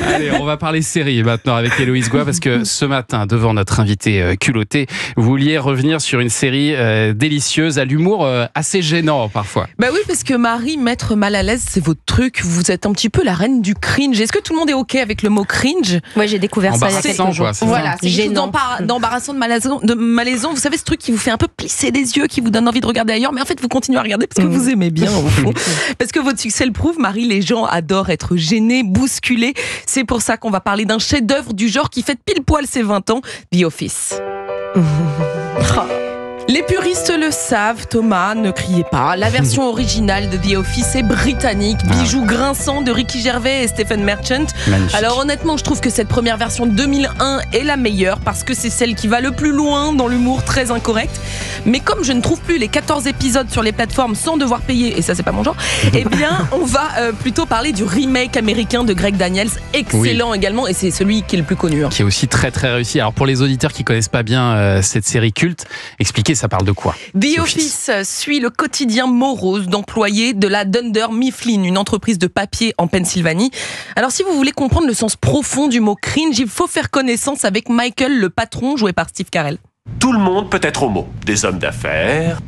Allez, on va parler série maintenant avec Héloïse Goua parce que ce matin, devant notre invité culotté, vous vouliez revenir sur une série délicieuse à l'humour assez gênant parfois. Bah oui, parce que Marie, mettre mal à l'aise, c'est votre truc. Vous êtes un petit peu la reine du cringe. Est-ce que tout le monde est OK avec le mot cringe ? Ouais, j'ai découvert ça il y a quelques jours. Voilà, c'est quelque chose d'embarrassant, de malaisant. Vous savez, ce truc qui vous fait un peu plisser des yeux, qui vous donne envie de regarder ailleurs, mais en fait, vous continuez à regarder parce que vous aimez bien, au fond. Parce que votre succès le prouve, Marie, les gens adorent être gênés, bousculés. C'est pour ça qu'on va parler d'un chef-d'œuvre du genre qui fête pile poil ses 20 ans, The Office. Les puristes le savent, Thomas, ne criez pas. La version originale de The Office est britannique, bijou grinçant de Ricky Gervais et Stephen Merchant. Magnifique. Alors honnêtement, je trouve que cette première version de 2001 est la meilleure parce que c'est celle qui va le plus loin dans l'humour très incorrect. Mais comme je ne trouve plus les 14 épisodes sur les plateformes sans devoir payer, et ça c'est pas mon genre, eh bien on va plutôt parler du remake américain de Greg Daniels, excellent également, et c'est celui qui est le plus connu. Qui est aussi très très réussi. Alors pour les auditeurs qui connaissent pas bien cette série culte, expliquez, ça parle de quoi ? The Office suit le quotidien morose d'employés de la Dunder Mifflin, une entreprise de papier en Pennsylvanie. Alors si vous voulez comprendre le sens profond du mot cringe, il faut faire connaissance avec Michael, le patron, joué par Steve Carell. Tout le monde peut être homo. Des hommes d'affaires,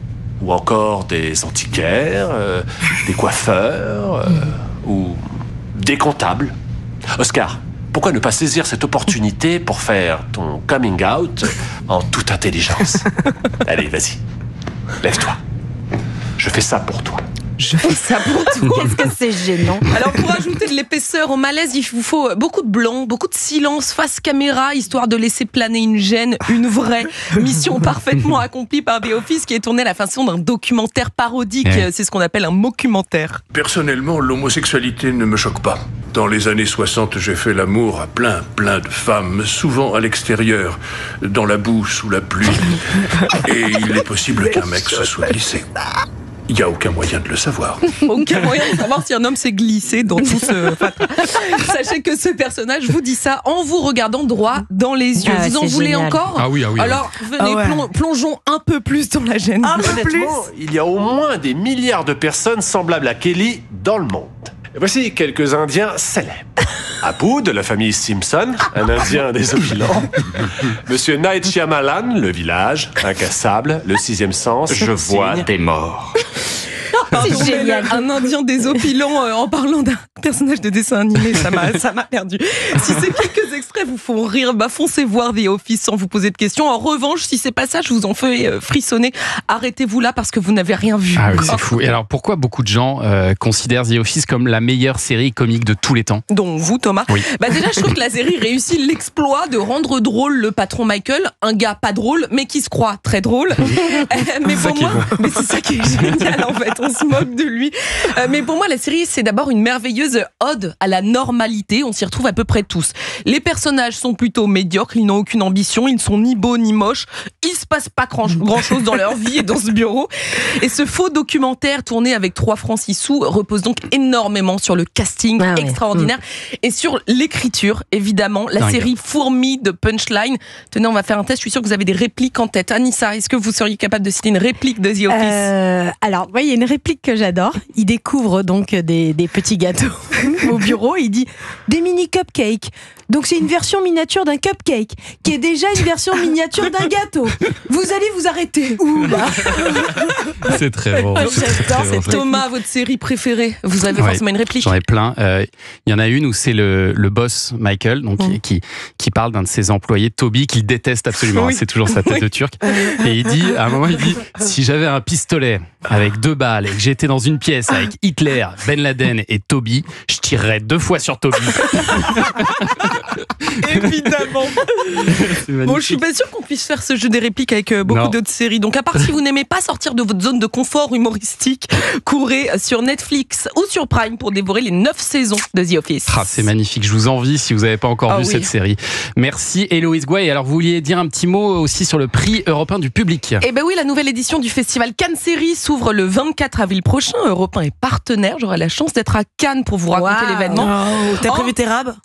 ou encore des antiquaires, des coiffeurs, ou des comptables. Oscar, pourquoi ne pas saisir cette opportunité pour faire ton coming out en toute intelligence ? Allez, vas-y, lève-toi. Je fais ça pour toi. Je fais ça pour toi. Qu'est-ce que c'est gênant. Alors pour ajouter de l'épaisseur au malaise, il vous faut beaucoup de blanc, beaucoup de silence face caméra, histoire de laisser planer une gêne, une vraie mission parfaitement accomplie par The Office, qui est tournée à la façon d'un documentaire parodique. C'est ce qu'on appelle un mockumentaire. Personnellement, l'homosexualité ne me choque pas. Dans les années 60, j'ai fait l'amour à plein de femmes, souvent à l'extérieur, dans la boue, sous la pluie. Et il est possible qu'un mec se soit glissé. Il n'y a aucun moyen de le savoir. Aucun moyen de savoir si un homme s'est glissé dans tout ce fatras. Sachez que ce personnage vous dit ça en vous regardant droit dans les yeux. Vous en voulez génial. encore ? Ah oui. Alors, venez, plongeons un peu plus dans la gêne. Honnêtement, il y a au moins des milliards de personnes semblables à Kelly dans le monde. Et voici quelques Indiens célèbres. Apu de la famille Simpson, un Indien désopilant. Monsieur Night Shyamalan, Le Village, Incassable, Le Sixième Sens, Je vois des morts. C'est génial. Un Indien désopilant en parlant d'un personnage de dessin animé, ça m'a perdu. Si ces quelques extraits vous font rire, foncez voir The Office sans vous poser de questions. En revanche, si ces passages vous en fait frissonner, arrêtez-vous là parce que vous n'avez rien vu. Ah oui, c'est fou. Et alors pourquoi beaucoup de gens considèrent The Office comme la meilleure série comique de tous les temps ? Dont vous, Thomas. Oui. Déjà, je trouve que la série réussit l'exploit de rendre drôle le patron Michael, un gars pas drôle, mais qui se croit très drôle. Mais pour moi, mais c'est ça qui est génial en fait. On se moque de lui. Mais pour moi, la série, c'est d'abord une merveilleuse ode à la normalité. On s'y retrouve à peu près tous. Les personnages sont plutôt médiocres, ils n'ont aucune ambition, ils ne sont ni beaux ni moches. Il se passe pas grand-chose dans leur vie et dans ce bureau. Et ce faux documentaire tourné avec 3 francs 6 sous repose donc énormément sur le casting extraordinaire et sur l'écriture, évidemment. La série fourmille de punchline. Tenez, on va faire un test. Je suis sûre que vous avez des répliques en tête. Anissa, est-ce que vous seriez capable de citer une réplique de The Office ? Alors, il y a une réplique que j'adore. Il découvre donc des petits gâteaux au bureau. Il dit des mini cupcakes. Donc c'est une version miniature d'un cupcake qui est déjà une version miniature d'un gâteau. Vous allez vous arrêter où là ? C'est très bon. C'est Thomas, votre série préférée. Vous avez forcément une réplique. J'en ai plein. Il y en a une où c'est le boss Michael, donc qui parle d'un de ses employés, Toby, qu'il déteste absolument. C'est toujours sa tête de turc. Et à un moment, il dit si j'avais un pistolet avec 2 balles et que j'étais dans une pièce avec Hitler, Ben Laden et Toby, je tirerais 2 fois sur Toby. Évidemment. Bon, je suis pas sûre qu'on puisse faire ce jeu des répliques avec beaucoup d'autres séries. Donc, à part si vous n'aimez pas sortir de votre zone de confort humoristique, courez sur Netflix ou sur Prime pour dévorer les 9 saisons de The Office. C'est magnifique. Je vous envie si vous n'avez pas encore vu cette série. Merci Héloïse Goua. Et alors, vous vouliez dire un petit mot aussi sur le prix européen du public ? Eh ben oui, la nouvelle édition du festival Cannes Série s'ouvre le 24 avril prochain. Europe 1 est partenaire. J'aurai la chance d'être à Cannes pour vous raconter raconter l'événement. Oh, t'as prévu tes rabs?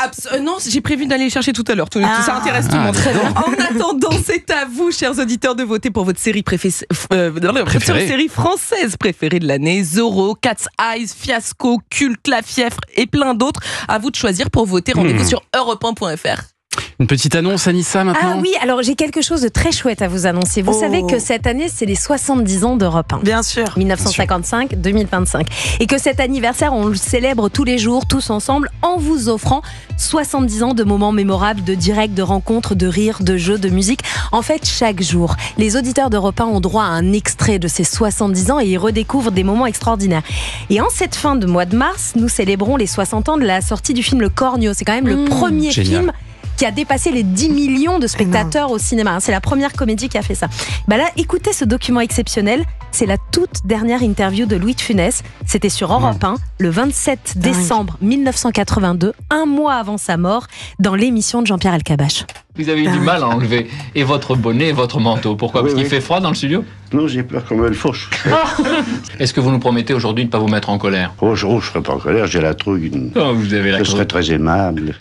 Non, j'ai prévu d'aller les chercher tout à l'heure. Ça intéresse tout le monde. Très bien. En attendant, c'est à vous, chers auditeurs, de voter pour votre série série française préférée de l'année. Zorro, Cat's Eyes, Fiasco, Culte, La Fièvre et plein d'autres. À vous de choisir pour voter. Rendez-vous sur europe1.fr. Une petite annonce, Anissa, maintenant. Ah oui, alors j'ai quelque chose de très chouette à vous annoncer. Vous savez que cette année, c'est les 70 ans d'Europe 1. Bien sûr. 1955-2025. Et que cet anniversaire, on le célèbre tous les jours, tous ensemble, en vous offrant 70 ans de moments mémorables, de directs, de rencontres, de rires, de jeux, de musique. En fait, chaque jour, les auditeurs d'Europe 1 ont droit à un extrait de ces 70 ans et ils redécouvrent des moments extraordinaires. Et en cette fin de mois de mars, nous célébrons les 60 ans de la sortie du film Le Cornio. C'est quand même le premier film qui a dépassé les 10 millions de spectateurs au cinéma. C'est la première comédie qui a fait ça. Là, écoutez ce document exceptionnel. C'est la toute dernière interview de Louis de Funès. C'était sur Europe 1, le 27 décembre 1982, un mois avant sa mort, dans l'émission de Jean-Pierre Elkabbach. Vous avez eu du mal à enlever et votre bonnet et votre manteau. Pourquoi? Parce qu'il fait froid dans le studio? Non, j'ai peur qu'on me le fauche. Est-ce que vous nous promettez aujourd'hui de ne pas vous mettre en colère? Oh, je ne serai pas en colère, j'ai la trouille. Vous avez la Je serai très aimable.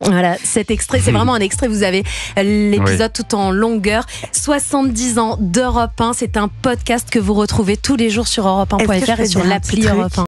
Voilà, cet extrait, c'est vraiment un extrait. Vous avez l'épisode tout en longueur. 70 ans d'Europe 1, c'est un podcast que vous retrouvez tous les jours sur europe1.fr et sur l'appli Europe 1.